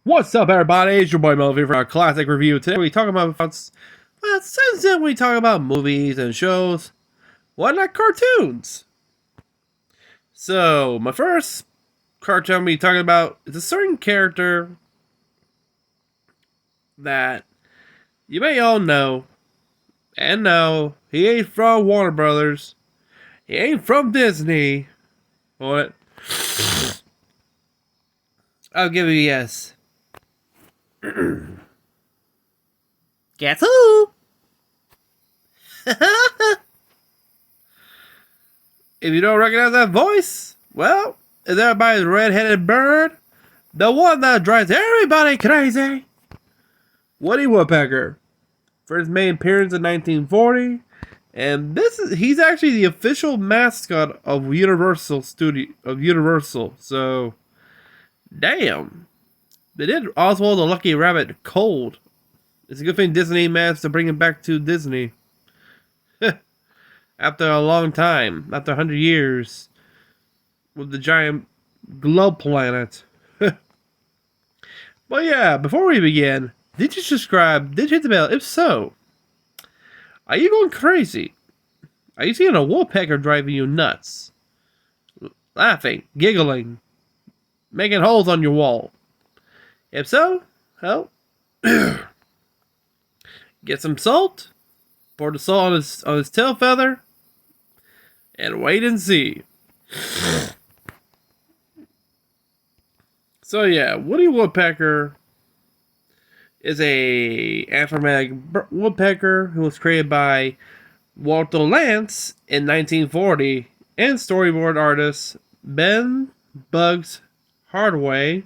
What's up, everybody? It's your boy Melvin for our classic review. Today we talk about since then we talk about movies and shows. Why not cartoons? So my first cartoon I'll be talking about is a certain character that you may all know. And no, he ain't from Warner Brothers. He ain't from Disney. What? I'll give you a yes. Guess who? If you don't recognize that voice, well, is everybody's redheaded bird? The one that drives everybody crazy? Woody Woodpecker. First made appearance in 1940. And he's actually the official mascot of Universal. So, damn. They did Oswald the Lucky Rabbit cold. It's a good thing Disney managed to bring him back to Disney. After a long time. After 100 years. With the giant globe planet. But yeah, before we begin, did you subscribe? Did you hit the bell? If so, are you going crazy? Are you seeing a woodpecker driving you nuts? Laughing, giggling, making holes on your wall. If so, well, get some salt, pour the salt on his tail feather, and wait and see. So yeah, Woody Woodpecker is a anthropomorphic woodpecker who was created by Walter Lantz in 1940 and storyboard artist Ben Bugs Hardaway,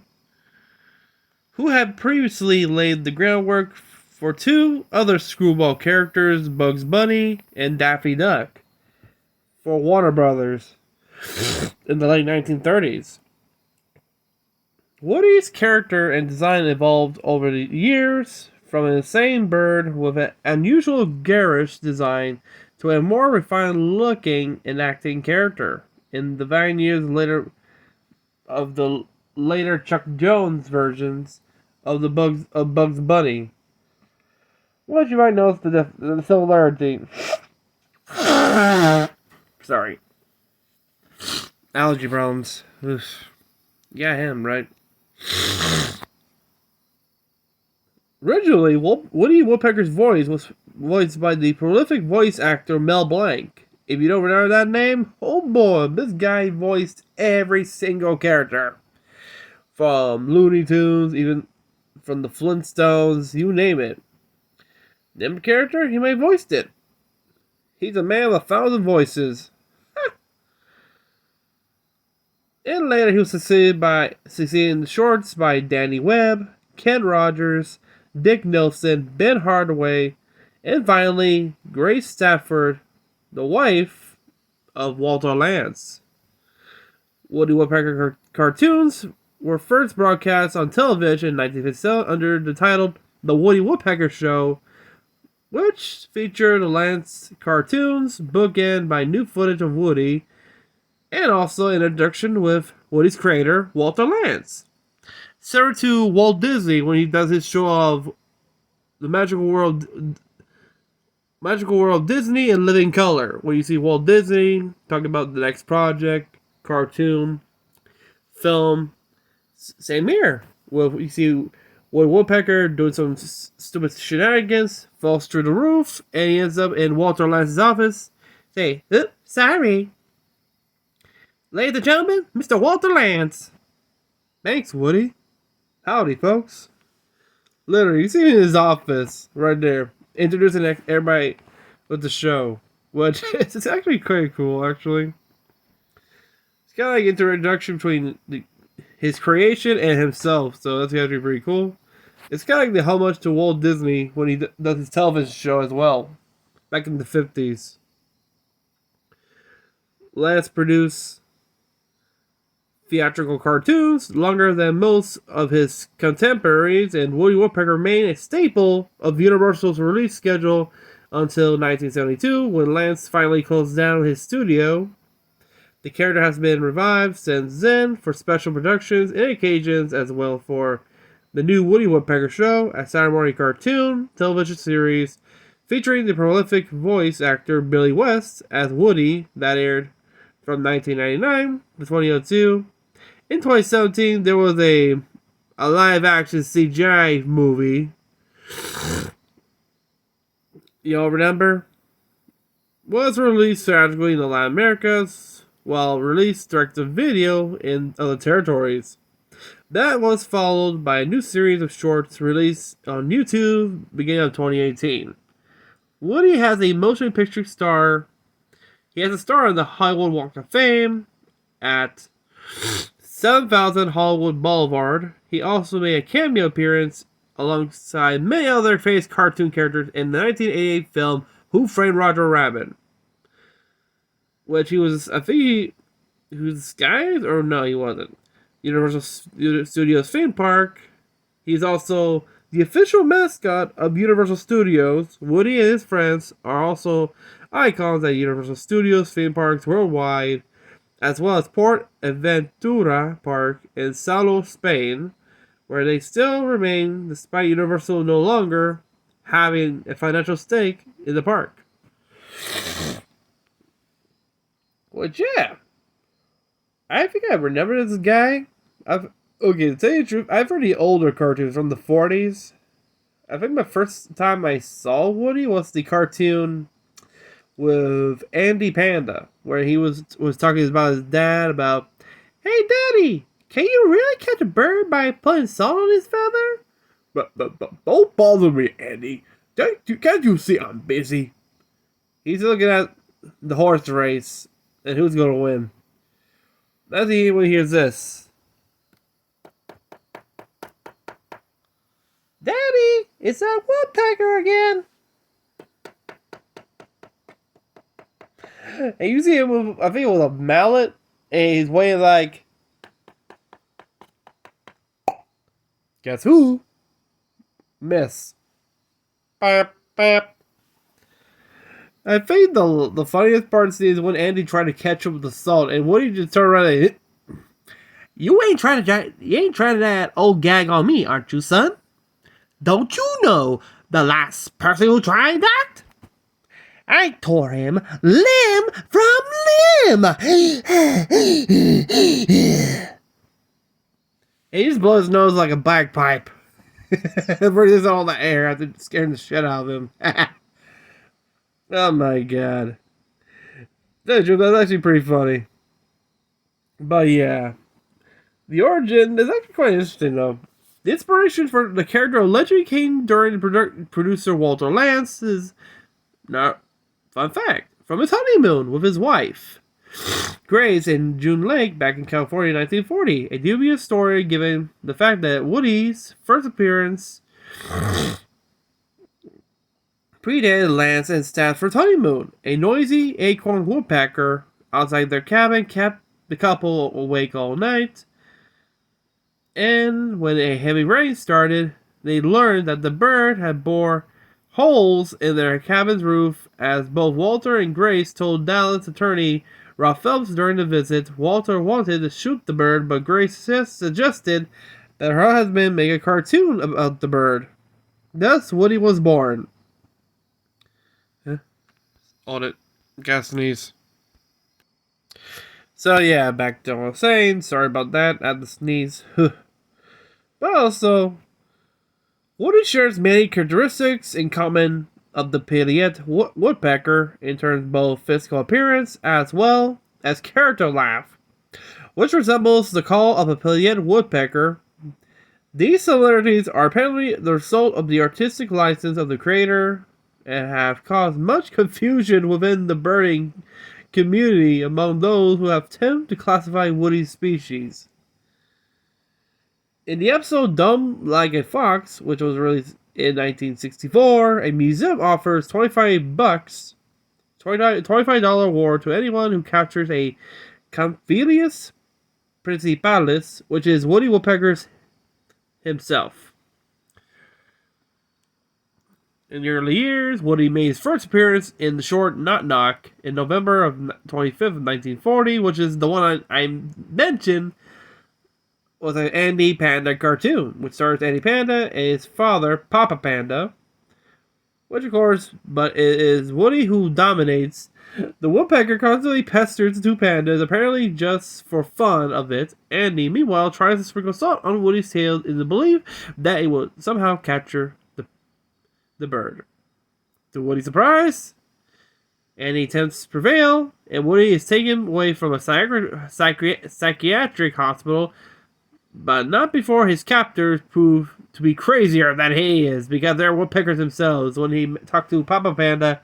who had previously laid the groundwork for two other screwball characters, Bugs Bunny and Daffy Duck, for Warner Brothers in the late 1930s. Woody's character and design evolved over the years from an insane bird with an unusual garish design to a more refined looking and acting character in the 9 years later of the later Chuck Jones versions of Bugs Bunny. What you might notice the similarity. Sorry. Allergy problems. Oof. Yeah, him, right? Originally, Woody Woodpecker's voice was voiced by the prolific voice actor Mel Blanc. If you don't remember that name, oh boy, this guy voiced every single character. From Looney Tunes, even from the Flintstones, you name it. Name a character, he may have voiced it. He's a man with 1,000 voices. And later he was succeeded in the shorts by Danny Webb, Ken Rogers, Dick Nelson, Ben Hardaway, and finally Grace Stafford, the wife of Walter Lantz. Woody Woodpecker cartoons were first broadcast on television in 1957 under the title The Woody Woodpecker Show, which featured the Lantz cartoons bookended by new footage of Woody, and also an introduction with Woody's creator, Walter Lantz. Similar to Walt Disney when he does his show of the Magical World Disney in living color, where you see Walt Disney talking about the next project, cartoon, film. Same here. Well, you see Woody Woodpecker doing some stupid shenanigans, falls through the roof, and he ends up in Walter Lantz's office. Say, oops, sorry. Ladies and gentlemen, Mr. Walter Lantz. Thanks, Woody. Howdy, folks. Literally, you see him in his office, right there, introducing everybody with the show. Which, it's actually quite cool, actually. It's kind of like introduction between his creation and himself, so that's actually pretty cool. It's kind of like the homage to Walt Disney when he does his television show as well, back in the 50s. Lantz produced theatrical cartoons longer than most of his contemporaries, and Woody Woodpecker remained a staple of Universal's release schedule until 1972, when Lantz finally closed down his studio. The character has been revived since then for special productions and occasions, as well for The New Woody Woodpecker Show, a Saturday morning cartoon television series featuring the prolific voice actor Billy West as Woody that aired from 1999 to 2002. In 2017, there was a live-action CGI movie. Y'all remember? Was released theatrically in the Latin Americas, while released direct-to-video in other territories. That was followed by a new series of shorts released on YouTube beginning of 2018. Woody has a motion picture star. He has a star on the Hollywood Walk of Fame at 7000 Hollywood Boulevard. He also made a cameo appearance alongside many other famous cartoon characters in the 1988 film Who Framed Roger Rabbit, which he was, I think he was disguised, or no, he wasn't. Universal Studios theme park. He's also the official mascot of Universal Studios. Woody and his friends are also icons at Universal Studios theme parks worldwide, as well as Port Aventura Park in Salo, Spain, where they still remain despite Universal no longer having a financial stake in the park. Which, yeah, I think I remember this guy. To tell you the truth, I've heard the older cartoons from the 40s. I think the first time I saw Woody was the cartoon with Andy Panda, where he was talking about his dad about, "Hey, Daddy, can you really catch a bird by putting salt on his feather?" But don't bother me, Andy. Can't you see I'm busy? He's looking at the horse race and who's going to win. That's he when he hears this. "Daddy, it's that woodpecker again." And you see him with, I think it was a mallet, and he's waiting like, guess who? Miss. Bap, bap. I think the funniest part is when Andy tried to catch him with the salt, and Woody just turned around and you ain't trying that old gag on me, aren't you, son? Don't you know the last person who tried that? I tore him limb from limb. And he just blows his nose like a bagpipe. Breathes all the air after scaring the shit out of him. Oh my god. That's actually pretty funny. But yeah. The origin is actually quite interesting though. The inspiration for the character allegedly came during producer Walter Lance's, fun fact, from his honeymoon with his wife, Grace, in June Lake back in California in 1940. A dubious story given the fact that Woody's first appearance predated Lance and Stafford's honeymoon. A noisy acorn woodpecker outside their cabin kept the couple awake all night. And when a heavy rain started, they learned that the bird had bored holes in their cabin's roof. As both Walter and Grace told Dallas attorney Ralph Phelps during the visit, Walter wanted to shoot the bird, but Grace suggested that her husband make a cartoon about the bird. Thus, Woody was born. Audit. Gas sneeze. So yeah, back to what I was saying. Sorry about that. I had to sneeze. But also, Woody shares many characteristics in common of the pileated woodpecker in terms of both physical appearance as well as character laugh, which resembles the call of a pileated woodpecker. These similarities are apparently the result of the artistic license of the creator and have caused much confusion within the birding community among those who have attempted to classify Woody's species. In the episode Dumb Like a Fox, which was released in 1964, a museum offers $25 award to anyone who captures a Camphilius principalis, which is Woody Woodpecker's himself. In the early years, Woody made his first appearance in the short Knock Knock in November of 25th of 1940, which is the one I mentioned was an Andy Panda cartoon, which stars Andy Panda and his father, Papa Panda. Which, of course, but it is Woody who dominates. The woodpecker constantly pesters the two pandas, apparently just for fun of it. Andy, meanwhile, tries to sprinkle salt on Woody's tail in the belief that it will somehow capture the bird. To Woody's surprise, Andy attempts to prevail, and Woody is taken away from a psychiatric hospital, but not before his captors prove to be crazier than he is, because they're woodpeckers themselves. When he talked to Papa Panda,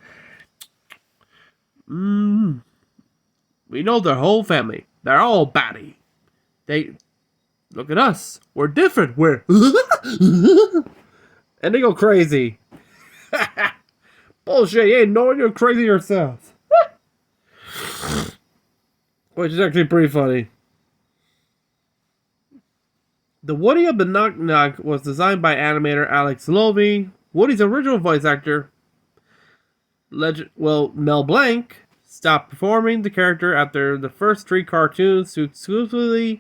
we know their whole family. They're all batty. They look at us. We're different. We're and they go crazy. Bullshit! You ain't knowing you're crazy yourself. Which is actually pretty funny. The Woody of the Knock Knock was designed by animator Alex Lovey. Woody's original voice actor, Mel Blanc, stopped performing the character after the first 3 cartoons to exclusively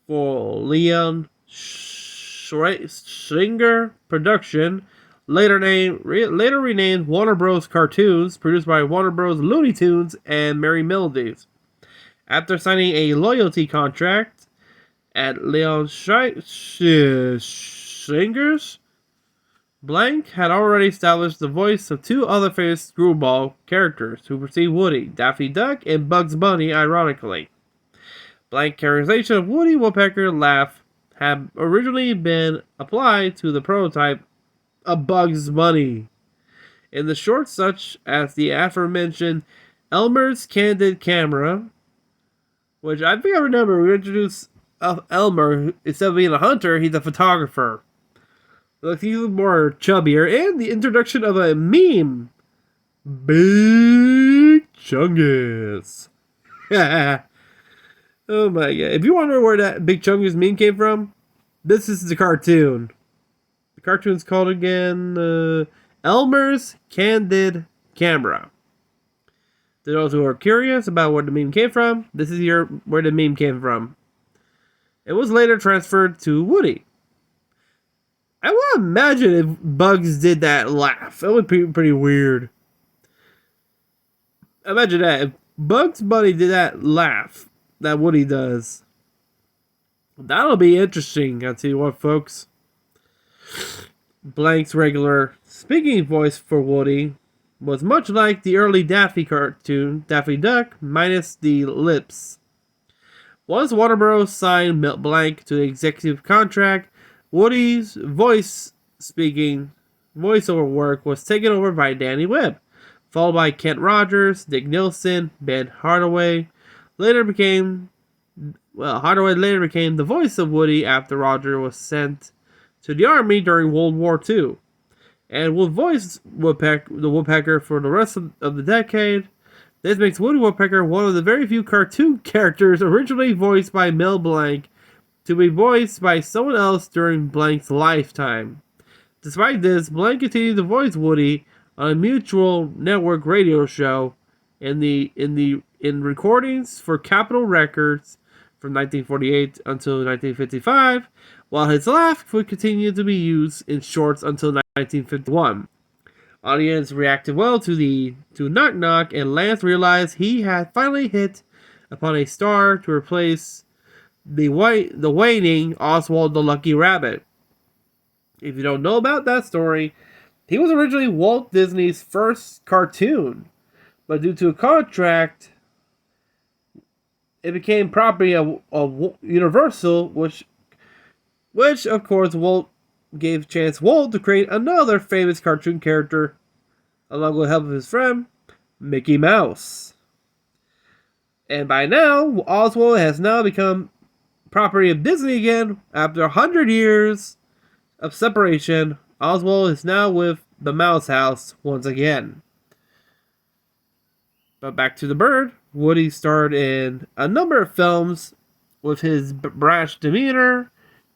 for Leon Schringer production, later renamed Warner Bros. Cartoons, produced by Warner Bros. Looney Tunes and Merry Melodies. After signing a loyalty contract at Leon Schringer's, Blanc had already established the voice of 2 other famous screwball characters who precede Woody, Daffy Duck and Bugs Bunny, ironically. Blanc's characterization of Woody Woodpecker laugh had originally been applied to the prototype of Bugs Bunny in the shorts such as the aforementioned Elmer's Candid Camera, which I think I remember we introduced Elmer. Instead of being a hunter, he's a photographer. Looks even more chubbier, and the introduction of a meme, Big Chungus. Oh my god! If you wonder where that Big Chungus meme came from, this is the cartoon. The cartoon's called again Elmer's Candid Camera. To those who are curious about where the meme came from, this is where the meme came from. It was later transferred to Woody. I want to imagine if Bugs did that laugh. It would be pretty weird. Imagine that. If Bugs Bunny did that laugh that Woody does. That'll be interesting, I'll tell you what, folks. Blanc's regular speaking voice for Woody was much like the early Daffy cartoon, Daffy Duck, minus the lips. Once Warner Bros. Signed Blanc to the executive contract, Woody's voiceover work was taken over by Danny Webb, followed by Kent Rogers, Dick Nilsson, Ben Hardaway. Hardaway later became the voice of Woody after Roger was sent to the army during World War II, and will voice the Woodpecker for the rest of the decade. This makes Woody Woodpecker one of the very few cartoon characters originally voiced by Mel Blanc to be voiced by someone else during Blanc's lifetime. Despite this, Blanc continued to voice Woody on a Mutual Network radio show in recordings for Capitol Records from 1948 until 1955, while his laugh would continue to be used in shorts until 1951. Audience reacted well to Knock Knock, and Lance realized he had finally hit upon a star to replace the waning Oswald the Lucky Rabbit. If you don't know about that story, he was originally Walt Disney's first cartoon, but due to a contract, it became property of Universal, which of course Walt gave Walt to create another famous cartoon character, along with the help of his friend Mickey Mouse. And by now, Oswald has now become property of Disney again. After 100 years of separation, Oswald is now with the Mouse House once again. But back to the bird. Woody starred in a number of films with his brash demeanor.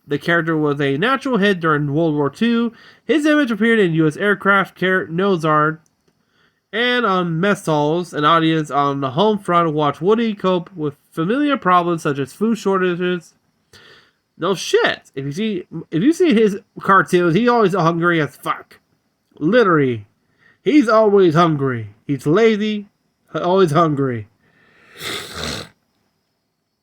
The character was a natural hit during World War II. His image appeared in U.S. aircraft nose art and on mess halls. An audience on the home front watched Woody cope with familiar problems such as food shortages, No shit. If you see his cartoons, he's always hungry as fuck. Literally, he's always hungry. He's lazy, always hungry.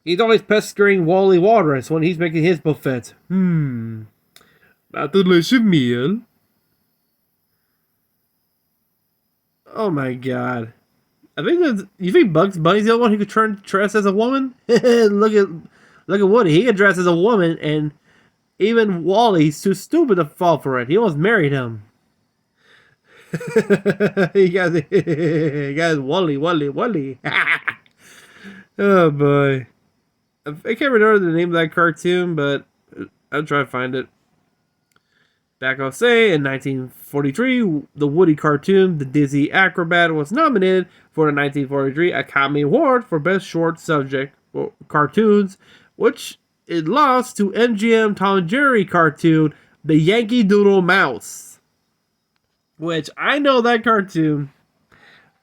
He's always pestering Wally Walrus when he's making his buffet. A delicious meal. Oh my god. You think Bugs Bunny's the only one who could dress as a woman? look at Woody. He could dress as a woman, and even Wally's too stupid to fall for it. He almost married him. he got Wally. Oh boy. I can't remember the name of that cartoon, but I'll try to find it. Back I'll say, in 1943, the Woody cartoon, The Dizzy Acrobat, was nominated for the 1943 Academy Award for Best Short Subject Cartoons, which it lost to MGM Tom and Jerry cartoon, The Yankee Doodle Mouse. Which, I know that cartoon.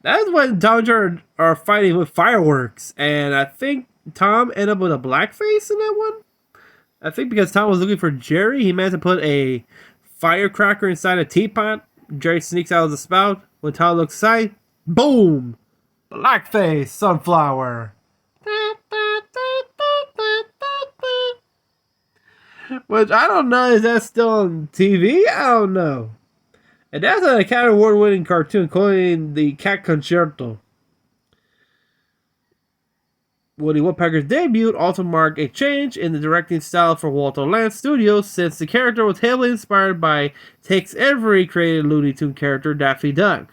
That's when Tom and Jerry are fighting with fireworks, and I think Tom ended up with a blackface in that one. I think because Tom was looking for Jerry, he managed to put a firecracker inside a teapot. Jerry sneaks out of the spout. When Tom looks aside, boom! Blackface sunflower. Which I don't know, is that still on TV? I don't know. And that's an Academy Award winning cartoon calling the Cat Concerto. Woody Woodpecker's debut also marked a change in the directing style for Walter Lantz Studios, since the character was heavily inspired by Tex Avery created Looney Tunes character Daffy Duck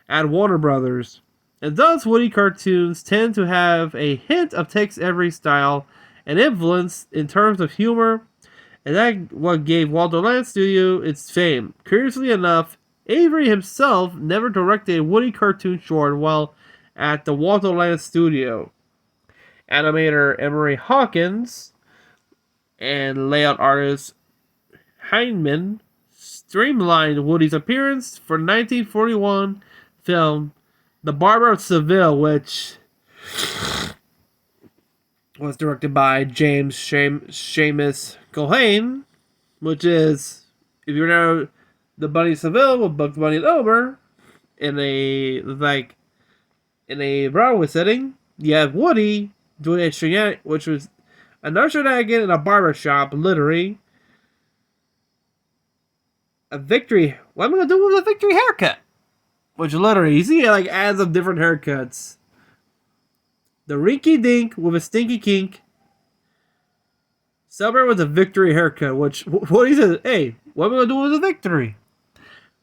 at Warner Brothers. And thus, Woody cartoons tend to have a hint of Tex Avery style and influence in terms of humor, and that what gave Walter Lantz Studio its fame. Curiously enough, Avery himself never directed a Woody cartoon short while at the Walter Lantz Studio. Animator Emery Hawkins and layout artist Heineman streamlined Woody's appearance for 1941 film The Barber of Seville, which was directed by James Seamus Cohen, which is, if you know, The Bunny of Seville with Bugs Bunny and Elmer in a Broadway setting. You have Woody doing a shenanigan, which was another shenanigan in a barber shop, literally. A victory. What am I gonna do with a victory haircut? Which literally, you see, like adds up different haircuts. The Rinky Dink with a Stinky Kink. Celebrate with a victory haircut. Which, what he says, hey, what am I gonna do with a victory?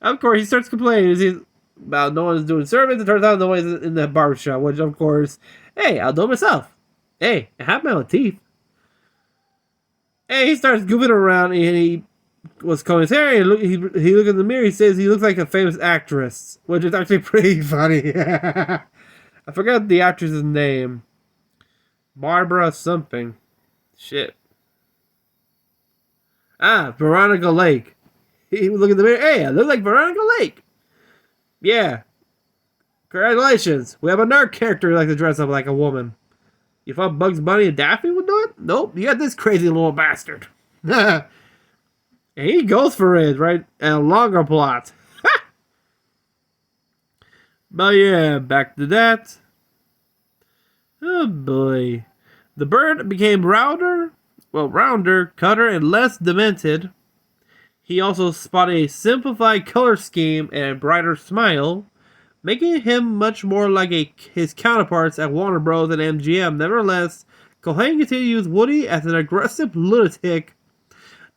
Of course, he starts complaining about no one's doing service. It turns out no one's in the barbershop, which, of course, hey, I'll do it myself. Hey, I have my own teeth. Hey, he starts goofing around and he was combing his hair. And he looked in the mirror. He says he looks like a famous actress, which is actually pretty funny. I forgot the actress's name. Barbara something. Shit. Veronica Lake. He would look in the mirror. Hey, I look like Veronica Lake. Yeah. Congratulations. We have another character who likes to dress up like a woman. You thought Bugs Bunny and Daffy would do it? Nope, you got this crazy little bastard. And he goes for it, right? And a longer plot. But yeah, back to that. Oh boy. The bird became rounder, cutter, and less demented. He also spotted a simplified color scheme and a brighter smile, making him much more like his counterparts at Warner Bros. And MGM. Nevertheless, Cohen continued to use Woody as an aggressive lunatic,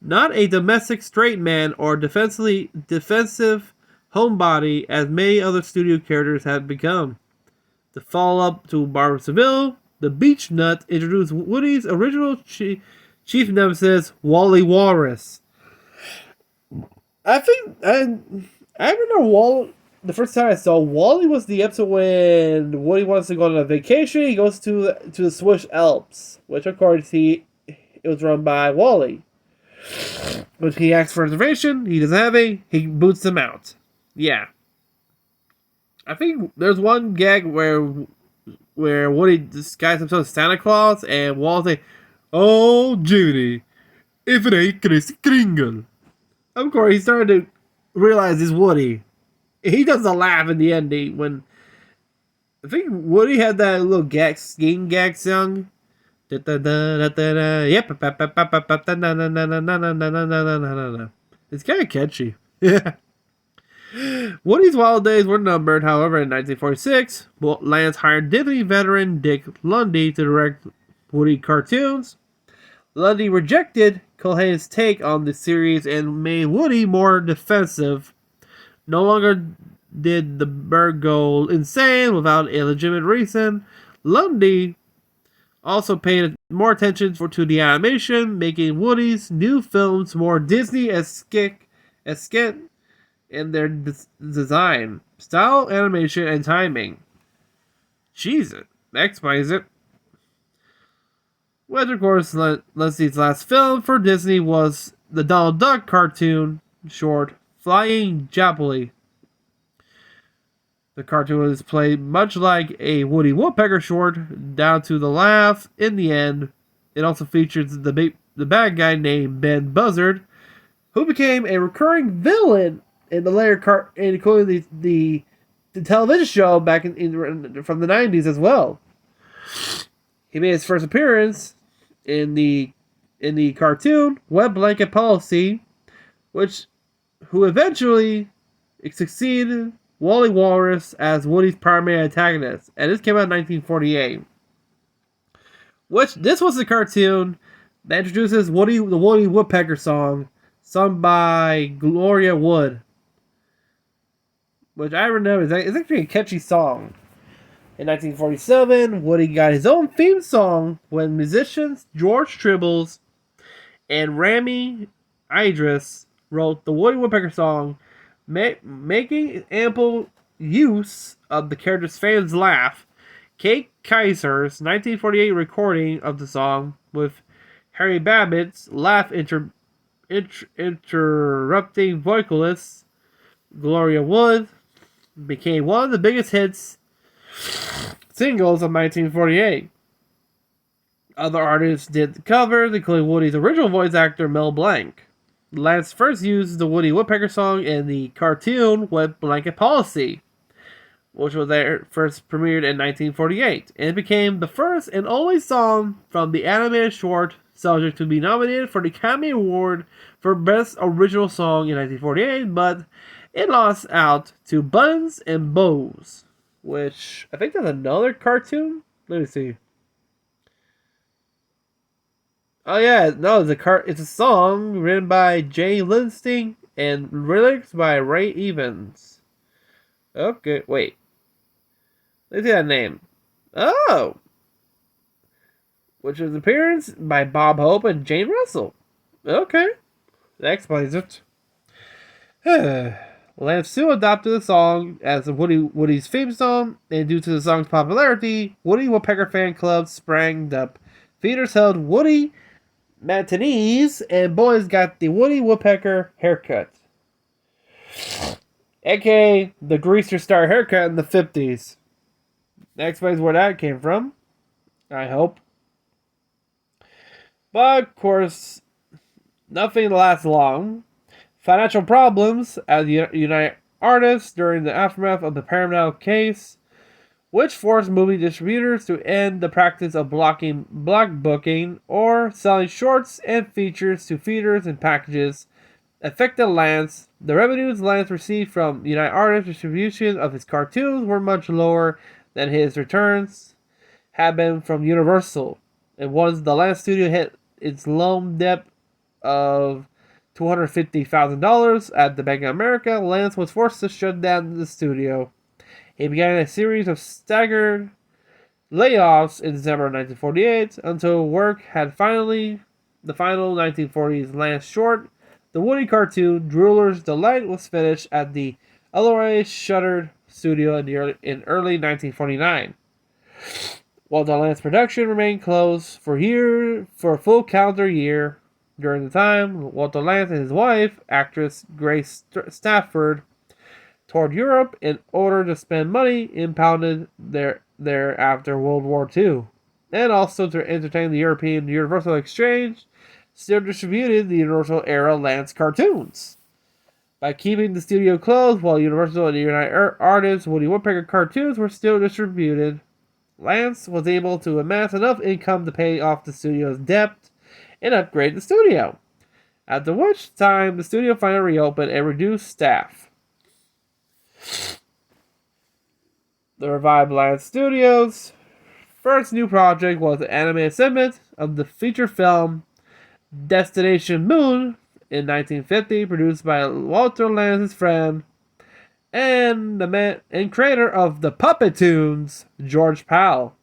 not a domestic straight man or defensive homebody as many other studio characters have become. The follow-up to Barber of Seville, the Beach Nut introduced Woody's original chief nemesis, Wally Walrus. I remember the first time I saw Wally was the episode when Woody wants to go on a vacation. He goes to the Swiss Alps, which of course it was run by Wally. When he asks for a reservation, he doesn't have any. He boots him out. Yeah, I think there's one gag where Woody disguises himself as Santa Claus, and Walt's like, "Oh, Judy, If it ain't Chris Kringle. Of course, he started to realize he's Woody. He does a laugh in the ending when I think Woody had that little skiing gag song. Yep. It's kind of catchy. Yeah. Woody's wild days were numbered, however, in 1946, Lance hired Disney veteran Dick Lundy to direct Woody cartoons. Lundy rejected Culhana's take on the series and made Woody more defensive. No longer did the bird go insane without a legitimate reason. Lundy also paid more attention to the animation, making Woody's new films more Disney-esque in their design, style, animation, and timing. Jesus, that explains it. Which, of course, Leslie's last film for Disney was the Donald Duck cartoon short, Flying Jappily. The cartoon was played much like a Woody Woodpecker short, down to the laugh in the end. It also features the bad guy named Ben Buzzard, who became a recurring villain in the later including the television show back from the 90s as well. He made his first appearance in the cartoon Wet Blanket Policy, who eventually succeeded Wally Walrus as Woody's primary antagonist, and this came out in 1948. This was the cartoon that introduces the Woody Woodpecker song, sung by Gloria Wood, which I remember is actually a catchy song. In 1947, Woody got his own theme song when musicians George Tribbles and Rami Idris wrote the Woody Woodpecker song, making ample use of the character's fans' laugh. Kate Kaiser's 1948 recording of the song with Harry Babbitt's laugh interrupting vocalist Gloria Wood became one of the biggest singles of 1948. Other artists did the covers, including Woody's original voice actor Mel Blanc. Lance first used the Woody Woodpecker song in the cartoon Wet Blanket Policy, which was first premiered in 1948, and it became the first and only song from the animated short subject to be nominated for the Academy Award for Best Original Song in 1948, but it lost out to Buttons and Bows, which I think that's another cartoon. Let me see. Oh yeah, no, it's a song written by Jay Linsting and lyrics by Ray Evans. Okay, wait. Let's see that name. Oh! Which was appearance by Bob Hope and Jane Russell. Okay. That explains it. Lance soon adopted the song as Woody's theme song, and due to the song's popularity, Woody Woodpecker fan clubs sprang up. Theaters held Woody matinees, and boys got the Woody Woodpecker haircut. A.k.a. the Greaser Star haircut in the 50s. That explains where that came from. I hope. But, of course, nothing lasts long. Financial problems at United Artists during the aftermath of the Paramount case, which forced movie distributors to end the practice of block booking or selling shorts and features to theaters and packages, affected Lance. The revenues Lance received from United Artists distribution of his cartoons were much lower than his returns had been from Universal. And once the Lance studio hit its loan debt of $250,000 at the Bank of America, Lance was forced to shut down the studio. He began a series of staggered layoffs in December 1948 until work had the final 1940s Lance short, the Woody cartoon Drooler's Delight, was finished at the Elroy shuttered studio in early 1949. While the Lance production remained closed for a full calendar year. During the time, Walter Lance and his wife, actress Grace Stafford, toured Europe in order to spend money impounded there after World War II, and also to entertain the European Universal Exchange still distributed the Universal era Lance cartoons. By keeping the studio closed while Universal and United Artists Woody Woodpecker cartoons were still distributed, Lance was able to amass enough income to pay off the studio's debt and upgrade the studio. After which time, the studio finally reopened and reduced staff. The revived Lance Studios' first new project was the animated segment of the feature film Destination Moon in 1950, produced by Walter Lance's friend and the man and creator of the Puppet Tunes, George Powell.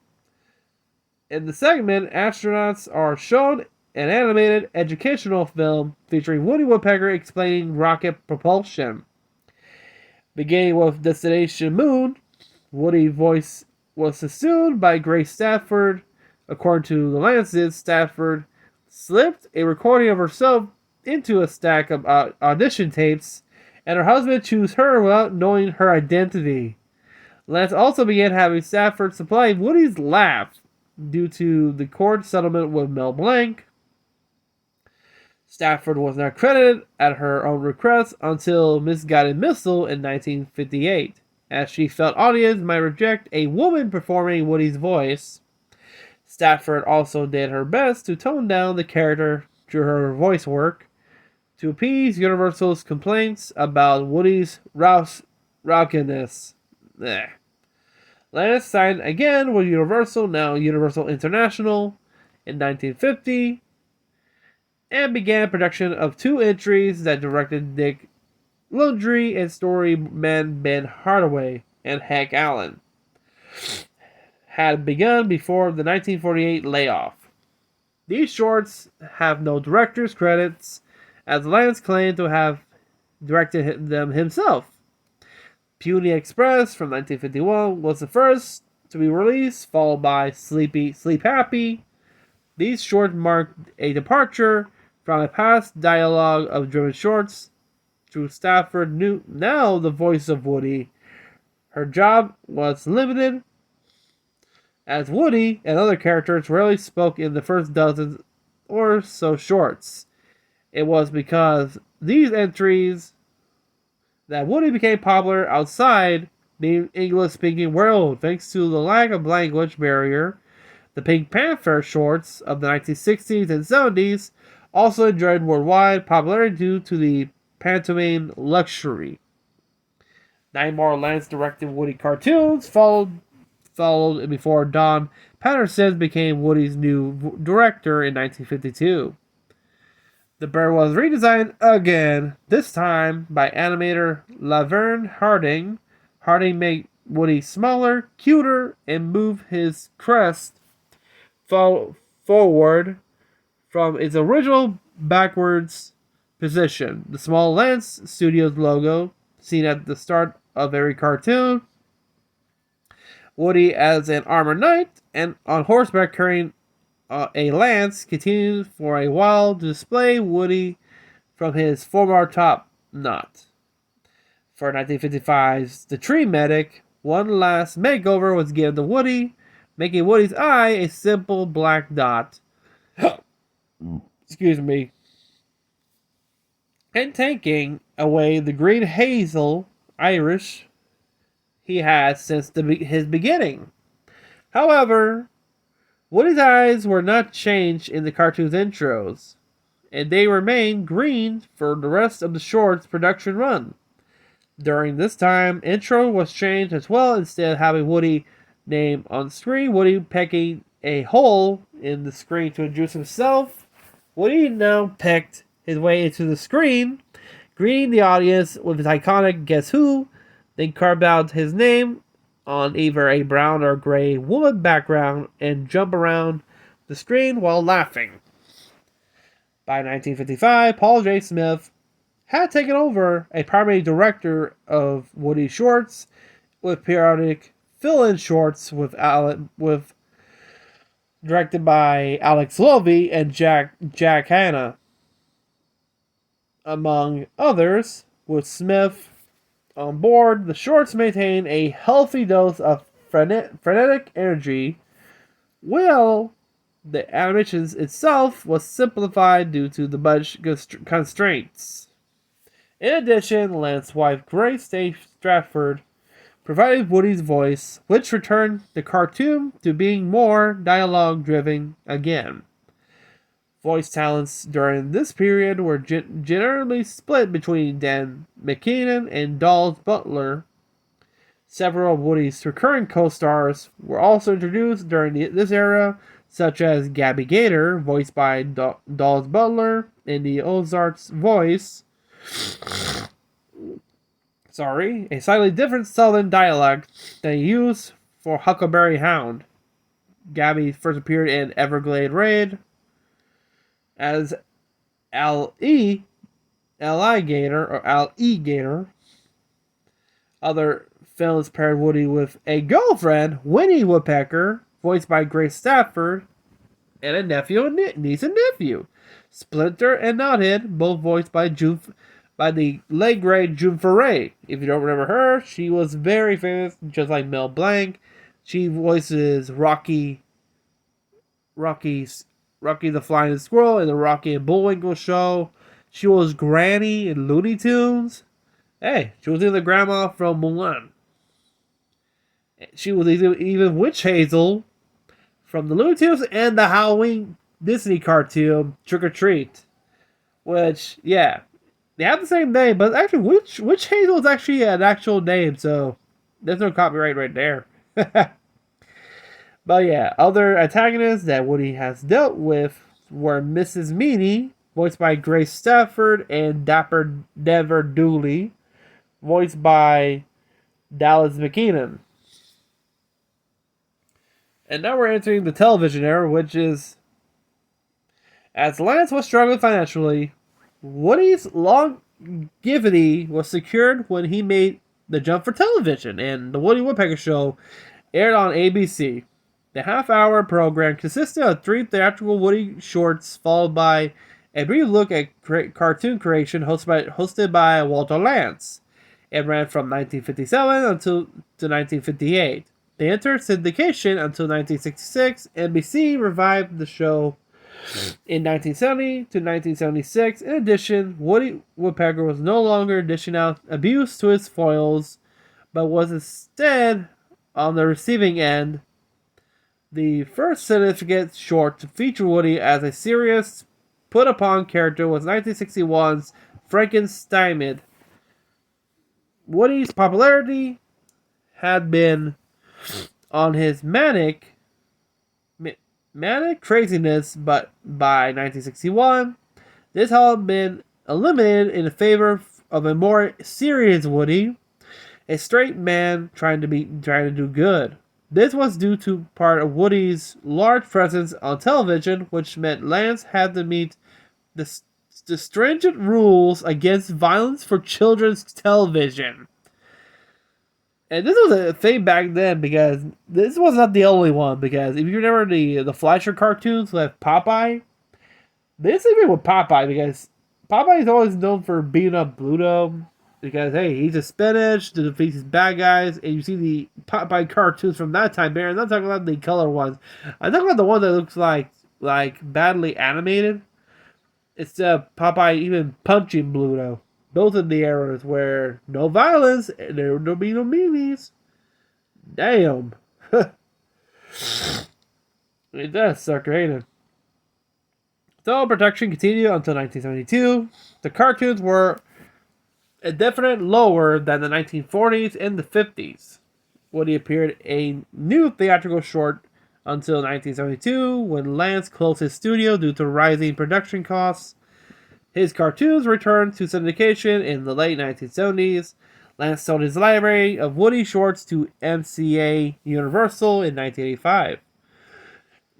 In the segment, astronauts are shown an animated educational film featuring Woody Woodpecker explaining rocket propulsion. Beginning with Destination Moon, Woody's voice was assumed by Grace Stafford. According to the Lancet, Stafford slipped a recording of herself into a stack of audition tapes, and her husband chose her without knowing her identity. Lance also began having Stafford supply Woody's laugh due to the court settlement with Mel Blanc. Stafford was not credited at her own request until Misguided Missile in 1958, as she felt audience might reject a woman performing Woody's voice. Stafford also did her best to tone down the character through her voice work to appease Universal's complaints about Woody's rowkiness. Lance signed again with Universal, now Universal International, in 1950, and began production of two entries that directed Dick Lundry and storyman Ben Hardaway and Hank Allen had begun before the 1948 layoff. These shorts have no director's credits, as Lance claimed to have directed them himself. Puny Express from 1951 was the first to be released, followed by Sleep Happy. These shorts marked a departure from a past dialogue of driven shorts. Drew Stafford knew now the voice of Woody. Her job was limited, as Woody and other characters rarely spoke in the first dozen or so shorts. It was because these entries that Woody became popular outside the English-speaking world, thanks to the lack of language barrier. The Pink Panther shorts of the 1960s and 70s also enjoyed worldwide popularity due to the pantomime luxury. 9 more Lance-directed Woody cartoons followed before Don Patterson became Woody's new director in 1952. The bird was redesigned again, this time by animator Laverne Harding. Harding made Woody smaller, cuter, and moved his crest forward from its original backwards position. The small Lance Studios logo, seen at the start of every cartoon, Woody as an armored knight and on horseback carrying a lance, continued for a while to display Woody from his former top knot. For 1955's The Tree Medic, one last makeover was given to Woody, making Woody's eye a simple black dot. Excuse me. And taking away the green hazel Irish he had since his beginning. However, Woody's eyes were not changed in the cartoon's intros, and they remained green for the rest of the short's production run. During this time, intro was changed as well, instead of having Woody name on screen, Woody pecking a hole in the screen to introduce himself. Woody now pecked his way into the screen, greeting the audience with his iconic Guess Who, then carved out his name on either a brown or gray woman background and jump around the screen while laughing. By 1955, Paul J. Smith had taken over a primary director of Woody shorts, with periodic fill-in shorts with directed by Alex Lovey and Jack Hanna, among others. With Smith on board, the shorts maintain a healthy dose of frenetic energy, while The animation itself was simplified due to the budget constraints. In addition, Lance's wife Grace Stratford provided Woody's voice, which returned the cartoon to being more dialogue-driven again. Voice talents during this period were generally split between Dan McKinnon and Dawes Butler. Several of Woody's recurring co-stars were also introduced during this era, such as Gabby Gator, voiced by Dawes Butler, in the Ozarks voice. A slightly different southern dialect than used for Huckleberry Hound. Gabby first appeared in Everglade Raid as L.E. Gator. Other films paired Woody with a girlfriend, Woody Woodpecker, voiced by Grace Stafford, and a niece and nephew, Splinter and Knothead, both voiced by the late great June Foray. If you don't remember her, she was very famous, just like Mel Blanc. She voices Rocky the Flying Squirrel in the Rocky and Bullwinkle show. She was Granny in Looney Tunes. Hey, she was in the grandma from Mulan. She was even Witch Hazel from the Looney Tunes and the Halloween Disney cartoon Trick or Treat. Which, yeah, they have the same name, but actually Witch Hazel is actually an actual name, so there's no copyright right there. But yeah, other antagonists that Woody has dealt with were Mrs. Meany, voiced by Grace Stafford, and Dapper Dever Dooley, voiced by Dallas McKinnon. And now we're entering the television era, which is, as Lance was struggling financially, Woody's longevity was secured when he made the jump for television, and the Woody Woodpecker Show aired on ABC. The half-hour program consisted of 3 theatrical Woody shorts, followed by a brief look at cartoon creation hosted by Walter Lantz. It ran from 1957 to 1958. They entered syndication until 1966. NBC revived the show in 1970 to 1976. In addition, Woody Woodpecker was no longer dishing out abuse to his foils, but was instead on the receiving end. The first significant short to feature Woody as a serious, put-upon character was 1961's Frankenstein. Woody's popularity had been on his manic craziness, but by 1961, this had been eliminated in favor of a more serious Woody, a straight man trying to do good. This was due to part of Woody's large presence on television, which meant Lance had to meet the stringent rules against violence for children's television. And this was a thing back then, because this was not the only one, because if you remember the Fleischer cartoons with Popeye, this even with Popeye, because Popeye is always known for beating up Bluto, because, hey, he's a spinach to defeat his bad guys, and you see the Popeye cartoons from that time period. I'm not talking about the color ones. I'm talking about the one that looks like badly animated. It's Popeye even punching Bluto. Both of the eras where no violence, and there will be no memes. Damn. It does suck, ain't it? So production continued until 1972. The cartoons were a definite lower than the 1940s and the 50s. Woody appeared a new theatrical short until 1972, when Lance closed his studio due to rising production costs. His cartoons returned to syndication in the late 1970s. Lance sold his library of Woody shorts to MCA Universal in 1985.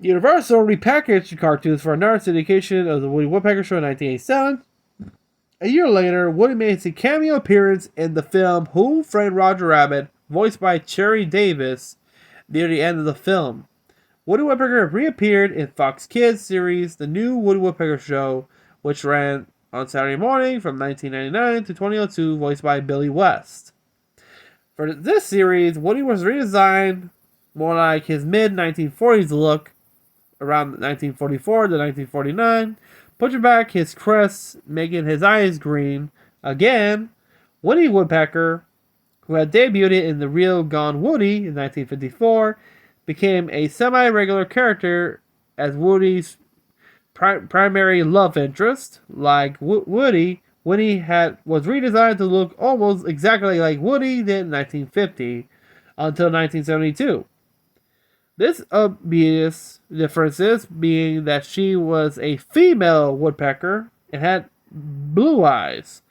Universal repackaged the cartoons for another syndication of the Woody Woodpecker Show in 1987. A year later, Woody made a cameo appearance in the film Who Framed Roger Rabbit, voiced by Cherry Davis, near the end of the film. Woody Woodpecker reappeared in Fox Kids series The New Woody Woodpecker Show, which ran on Saturday morning from 1999 to 2002, voiced by Billy West. For this series, Woody was redesigned more like his mid-1940s look, around 1944 to 1949, pushing back his crest, making his eyes green. Again, Woody Woodpecker, who had debuted in The Real Gone Woody in 1954, became a semi-regular character as Woody's primary love interest. Like Woody, Woody was redesigned to look almost exactly like Woody did in 1950 until 1972. This obvious differences being that she was a female woodpecker and had blue eyes.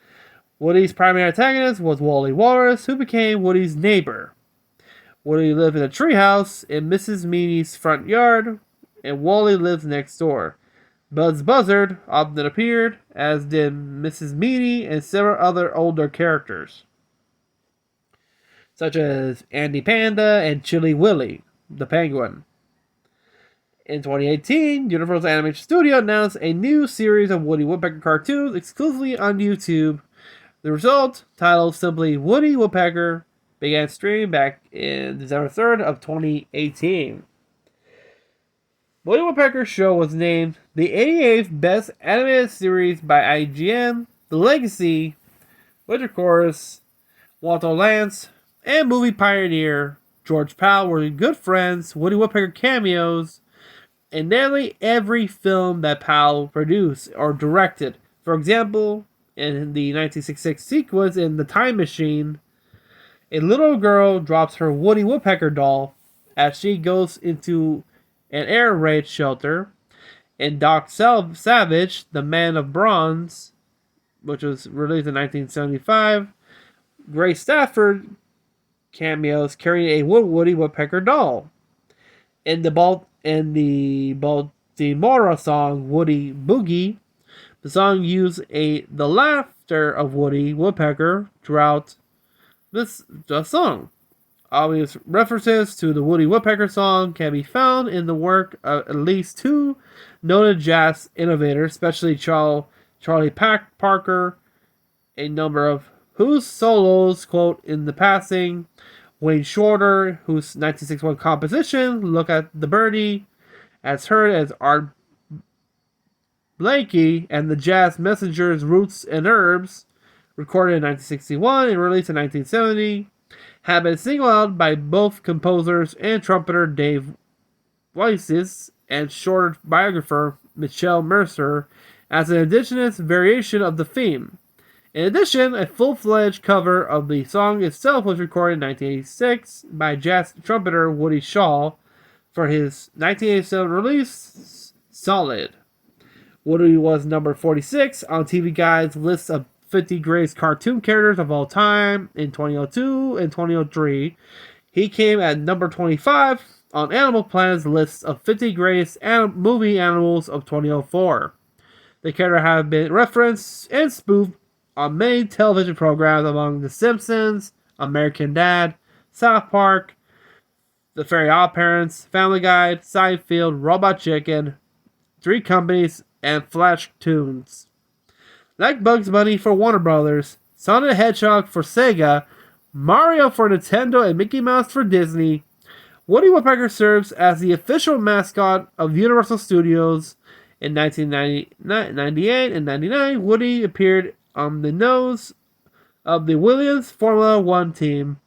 Woody's primary antagonist was Wally Walrus, who became Woody's neighbor. Woody lived in a treehouse in Mrs. Meany's front yard, and Wally lives next door. Buzz Buzzard often appeared, as did Mrs. Meany and several other older characters, such as Andy Panda and Chili Willy, the penguin. In 2018, Universal Animation Studio announced a new series of Woody Woodpecker cartoons exclusively on YouTube. The result, titled simply Woody Woodpecker, began streaming back in December 3rd of 2018. Woody Woodpecker's show was named the 88th Best Animated Series by IGN. The Legacy, which of course, Walter Lantz, and movie pioneer George Powell were good friends. Woody Woodpecker cameos in nearly every film that Powell produced or directed. For example, in the 1966 sequence in The Time Machine, a little girl drops her Woody Woodpecker doll as she goes into an air raid shelter. In Doc Savage, The Man of Bronze, which was released in 1975, Grace Stafford cameos carrying a Woody Woodpecker doll. In the Baltimore song Woody Boogie, the song used the laughter of Woody Woodpecker throughout the song. Obvious references to the Woody Woodpecker song can be found in the work of at least two noted jazz innovators, especially Charlie Parker, a number of whose solos, quote, in the passing, Wayne Shorter, whose 1961 composition, Look at the Birdie, as heard as Art Blakey, and the Jazz Messengers Roots and Herbs, recorded in 1961 and released in 1970, have been singled out by both composers and trumpeter Dave Weiss and Shorter biographer Michelle Mercer as an indigenous variation of the theme. In addition, a full-fledged cover of the song itself was recorded in 1986 by jazz trumpeter Woody Shaw for his 1987 release, Solid. Woody was number 46 on TV Guide's list of 50 greatest cartoon characters of all time in 2002 and 2003. He came at number 25 on Animal Planet's list of 50 greatest movie animals of 2004. The character has been referenced and spoofed on many television programs among The Simpsons, American Dad, South Park, The Fairly OddParents, Family Guy, Seinfeld, Robot Chicken, Three Companies, and Flash Tunes. Like Bugs Bunny for Warner Brothers, Sonic the Hedgehog for Sega, Mario for Nintendo, and Mickey Mouse for Disney, Woody Woodpecker serves as the official mascot of Universal Studios. In 1998 and 99, Woody appeared on the nose of the Williams Formula One team.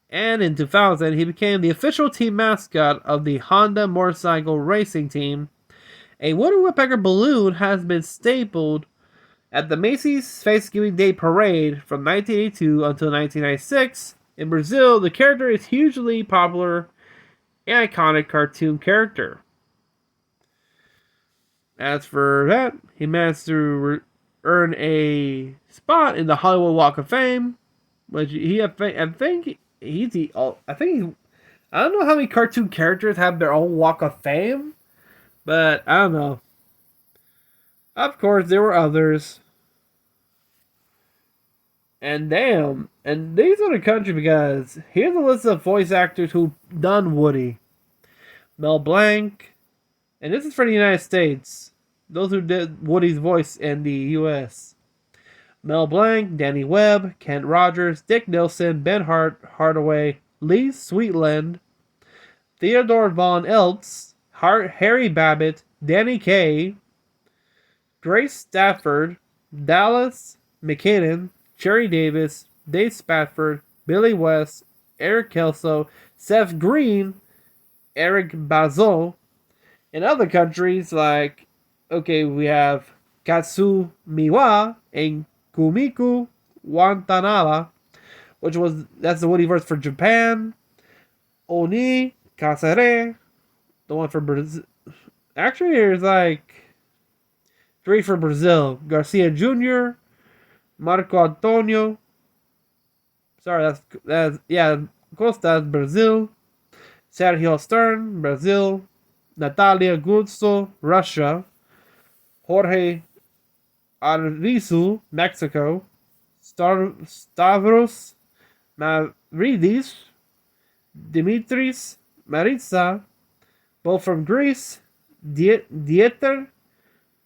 And in 2000, he became the official team mascot of the Honda motorcycle racing team. A Woody Woodpecker balloon has been stapled at the Macy's Thanksgiving Day Parade from 1982 until 1996. In Brazil, the character is hugely popular and iconic cartoon character. As for that, he managed to earn a spot in the Hollywood Walk of Fame, which I don't know how many cartoon characters have their own Walk of Fame, but I don't know. Of course, there were others. And damn, and these are the country because here's a list of voice actors who done Woody. Mel Blanc, and this is for the United States. Those who did Woody's voice in the U.S. Mel Blanc, Danny Webb, Kent Rogers, Dick Nelson, Ben Hardaway, Lee Sweetland, Theodore Von Eltz, Harry Babbitt, Danny Kaye, Grace Stafford, Dallas McKinnon, Cherry Davis, Dave Spafford, Billy West, Eric Kelso, Seth Green, Eric Bazot. In other countries, like, we have Katsu Miwa and Kumiko Watanabe, that's the Woody verse for Japan. Oni Kasare, the one for Brazil. Actually, there's like 3 for Brazil. Garcia Jr., Marco Antonio. Sorry, Costa, Brazil. Sergio Stern, Brazil. Natalia Guzzo, Russia. Jorge Arvizu, Mexico. Stavros Mavridis, Dimitris Maritza, both from Greece. Dieter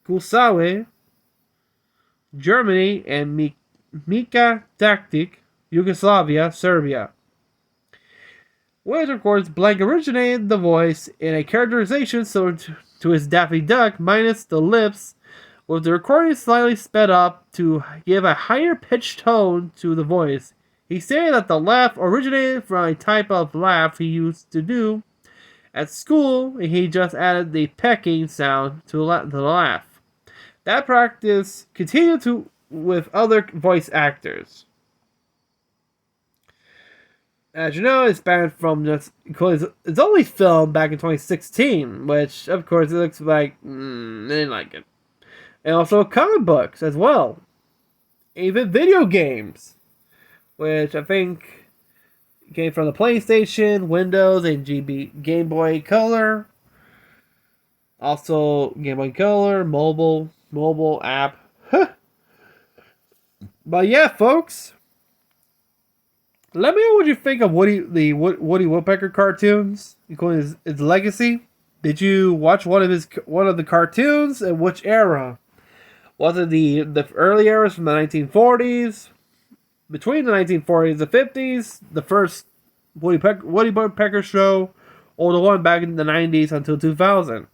Kusawe, Germany, and Mika Taktik, Yugoslavia, Serbia. Which, of course, Blank originated the voice in a characterization similar to his Daffy Duck, minus the lips, with the recording slightly sped up to give a higher pitched tone to the voice. He stated that the laugh originated from a type of laugh he used to do at school, and he just added the pecking sound to the laugh. That practice continued with other voice actors. As you know, it's banned from because it's only filmed back in 2016, which, of course, it looks like they didn't like it. And also comic books as well. Even video games, which I think came from the PlayStation, Windows, and Game Boy Color. Also, Game Boy Color, mobile app. But yeah, folks. Let me know what you think of the Woody Woodpecker cartoons, including his legacy. Did you watch one of the cartoons, and which era? Was it the early eras from the 1940s, between the 1940s and the 50s, the first Woody Woodpecker show, or the one back in the 90s until 2000?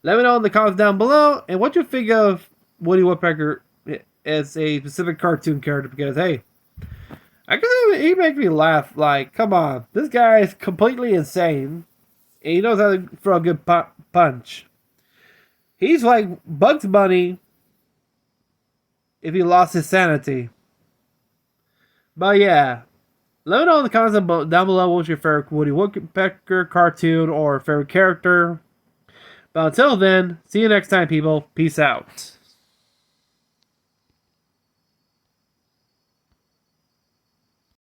Let me know in the comments down below, and what you think of Woody Woodpecker as a specific cartoon character, because hey, I guess he makes me laugh. Like, come on, this guy is completely insane, and he knows how to throw a good punch. He's like Bugs Bunny if he lost his sanity. But yeah, let me know in the comments down below what's your favorite Woody Woodpecker cartoon or favorite character. But until then, see you next time, people. Peace out.